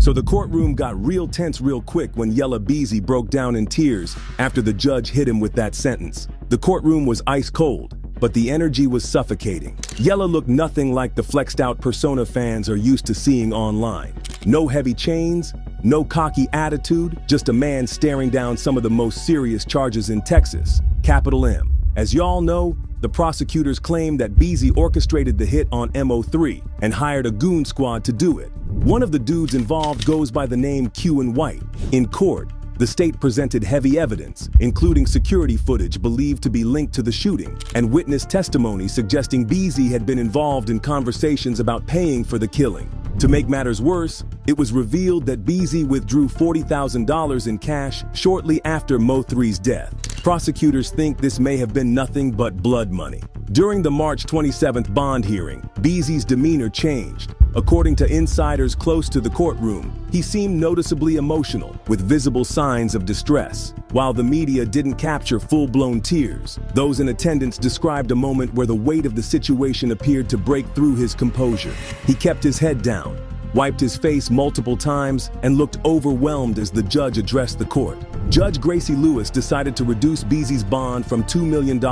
So the courtroom got real tense real quick when Yella Beezy broke down in tears after the judge hit him with that sentence. The courtroom was ice cold, but the energy was suffocating. Yella looked nothing like the flexed out persona fans are used to seeing online. No heavy chains, no cocky attitude, just a man staring down some of the most serious charges in Texas, capital M. As y'all know, the prosecutors claim that Beezy orchestrated the hit on MO3 and hired a goon squad to do it. One of the dudes involved goes by the name Q and White. In court, the state presented heavy evidence, including security footage believed to be linked to the shooting, and witness testimony suggesting Beezy had been involved in conversations about paying for the killing. To make matters worse, it was revealed that Beezy withdrew $40,000 in cash shortly after Mo3's death. Prosecutors think this may have been nothing but blood money. During the March 27th bond hearing, Beezy's demeanor changed. According to insiders close to the courtroom, he seemed noticeably emotional, with visible signs of distress. While the media didn't capture full-blown tears, those in attendance described a moment where the weight of the situation appeared to break through his composure. He kept his head down, wiped his face multiple times, and looked overwhelmed as the judge addressed the court. Judge Gracie Lewis decided to reduce Beezy's bond from $2 million to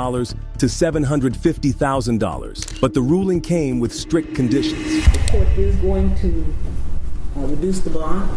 $750,000, but the ruling came with strict conditions. The court is going to reduce the bond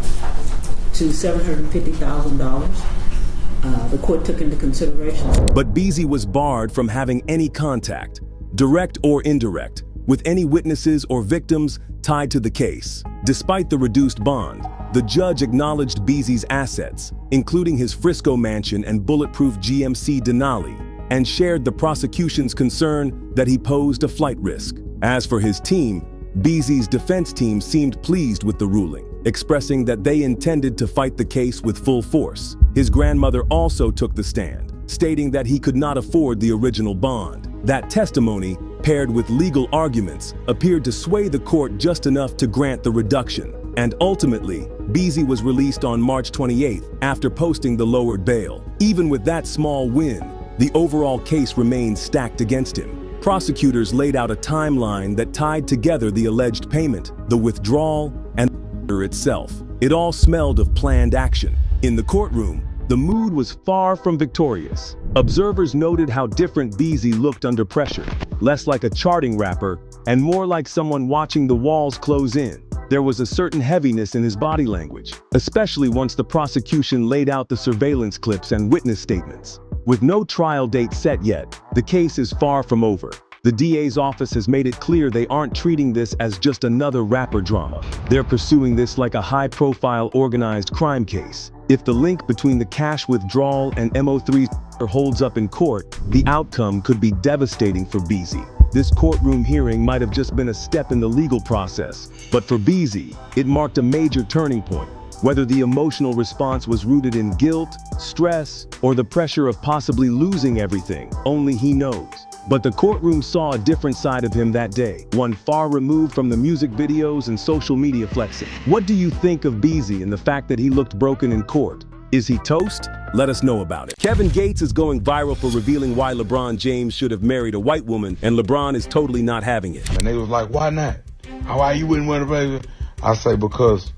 to $750,000. The court took into consideration. But Beezy was barred from having any contact, direct or indirect, with any witnesses or victims tied to the case. Despite the reduced bond, the judge acknowledged Beezy's assets, including his Frisco mansion and bulletproof GMC Denali, and shared the prosecution's concern that he posed a flight risk. As for his team, Beezy's defense team seemed pleased with the ruling, expressing that they intended to fight the case with full force. His grandmother also took the stand, stating that he could not afford the original bond. That testimony, paired with legal arguments, appeared to sway the court just enough to grant the reduction. And ultimately, Beezy was released on March 28th after posting the lowered bail. Even with that small win, the overall case remained stacked against him. Prosecutors laid out a timeline that tied together the alleged payment, the withdrawal, and the murder itself. It all smelled of planned action. In the courtroom, the mood was far from victorious. Observers noted how different Beezy looked under pressure, less like a charting rapper and more like someone watching the walls close in. There was a certain heaviness in his body language, especially once the prosecution laid out the surveillance clips and witness statements. With no trial date set yet, the case is far from over. The DA's office has made it clear they aren't treating this as just another rapper drama. They're pursuing this like a high-profile organized crime case. If the link between the cash withdrawal and MO3 holds up in court, the outcome could be devastating for Beezy. This courtroom hearing might have just been a step in the legal process, but for Beezy, it marked a major turning point. Whether the emotional response was rooted in guilt, stress, or the pressure of possibly losing everything, only he knows. But the courtroom saw a different side of him that day, one far removed from the music videos and social media flexing. What do you think of Beezy and the fact that he looked broken in court? Is he toast? Let us know about it. Kevin Gates is going viral for revealing why LeBron James should have married a white woman, and LeBron is totally not having it. And they was like, why not? Why you wouldn't want to play? I say, because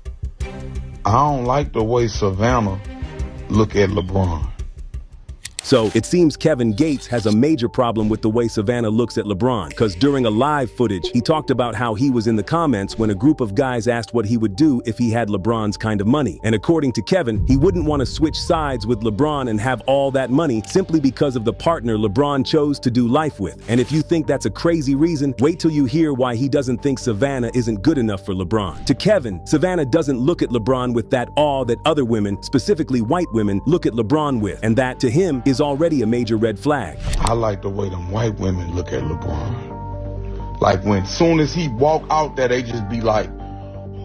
I don't like the way Savannah look at LeBron. So it seems Kevin Gates has a major problem with the way Savannah looks at LeBron, because during a live footage, he talked about how he was in the comments when a group of guys asked what he would do if he had LeBron's kind of money. And according to Kevin, he wouldn't want to switch sides with LeBron and have all that money simply because of the partner LeBron chose to do life with. And if you think that's a crazy reason, wait till you hear why he doesn't think Savannah isn't good enough for LeBron. To Kevin, Savannah doesn't look at LeBron with that awe that other women, specifically white women, look at LeBron with, and that to him is already a major red flag. I like the way them white women look at LeBron. Like when soon as he walk out there, they just be like,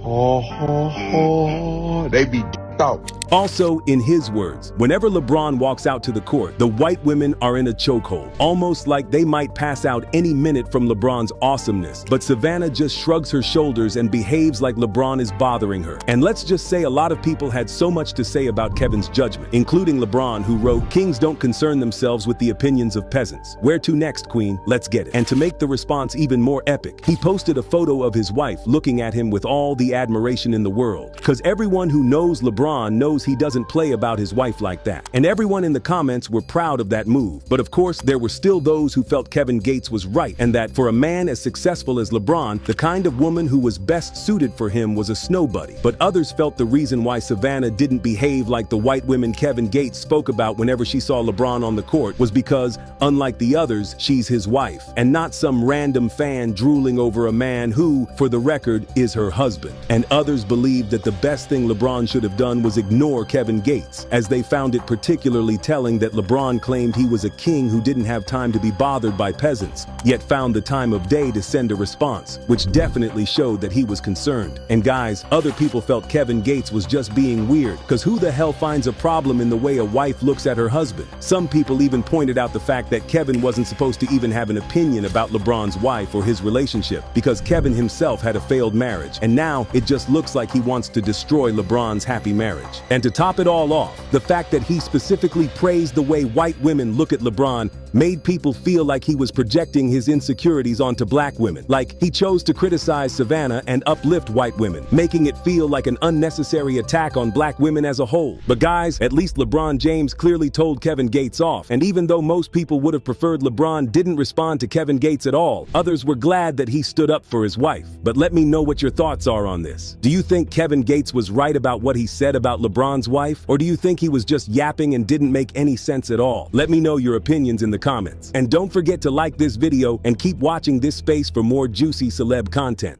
oh, they be d***ed out. Also, in his words, whenever LeBron walks out to the court, the white women are in a chokehold, almost like they might pass out any minute from LeBron's awesomeness. But Savannah just shrugs her shoulders and behaves like LeBron is bothering her. And let's just say a lot of people had so much to say about Kevin's judgment, including LeBron, who wrote, "Kings don't concern themselves with the opinions of peasants. Where to next, Queen? Let's get it." And to make the response even more epic, he posted a photo of his wife looking at him with all the admiration in the world. Because everyone who knows LeBron knows he doesn't play about his wife like that. And everyone in the comments were proud of that move. But of course, there were still those who felt Kevin Gates was right, and that for a man as successful as LeBron, the kind of woman who was best suited for him was a snow buddy. But others felt the reason why Savannah didn't behave like the white women Kevin Gates spoke about whenever she saw LeBron on the court was because, unlike the others, she's his wife, and not some random fan drooling over a man who, for the record, is her husband. And others believed that the best thing LeBron should have done was ignore Kevin Gates, as they found it particularly telling that LeBron claimed he was a king who didn't have time to be bothered by peasants, yet found the time of day to send a response, which definitely showed that he was concerned. And guys, other people felt Kevin Gates was just being weird, because who the hell finds a problem in the way a wife looks at her husband? Some people even pointed out the fact that Kevin wasn't supposed to even have an opinion about LeBron's wife or his relationship, because Kevin himself had a failed marriage, and now it just looks like he wants to destroy LeBron's happy marriage. And to top it all off, the fact that he specifically praised the way white women look at LeBron made people feel like he was projecting his insecurities onto black women. Like, he chose to criticize Savannah and uplift white women, making it feel like an unnecessary attack on black women as a whole. But guys, at least LeBron James clearly told Kevin Gates off, and even though most people would have preferred LeBron didn't respond to Kevin Gates at all, others were glad that he stood up for his wife. But let me know what your thoughts are on this. Do you think Kevin Gates was right about what he said about LeBron's wife, or do you think he was just yapping and didn't make any sense at all? Let me know your opinions in the comments. And don't forget to like this video and keep watching this space for more juicy celeb content.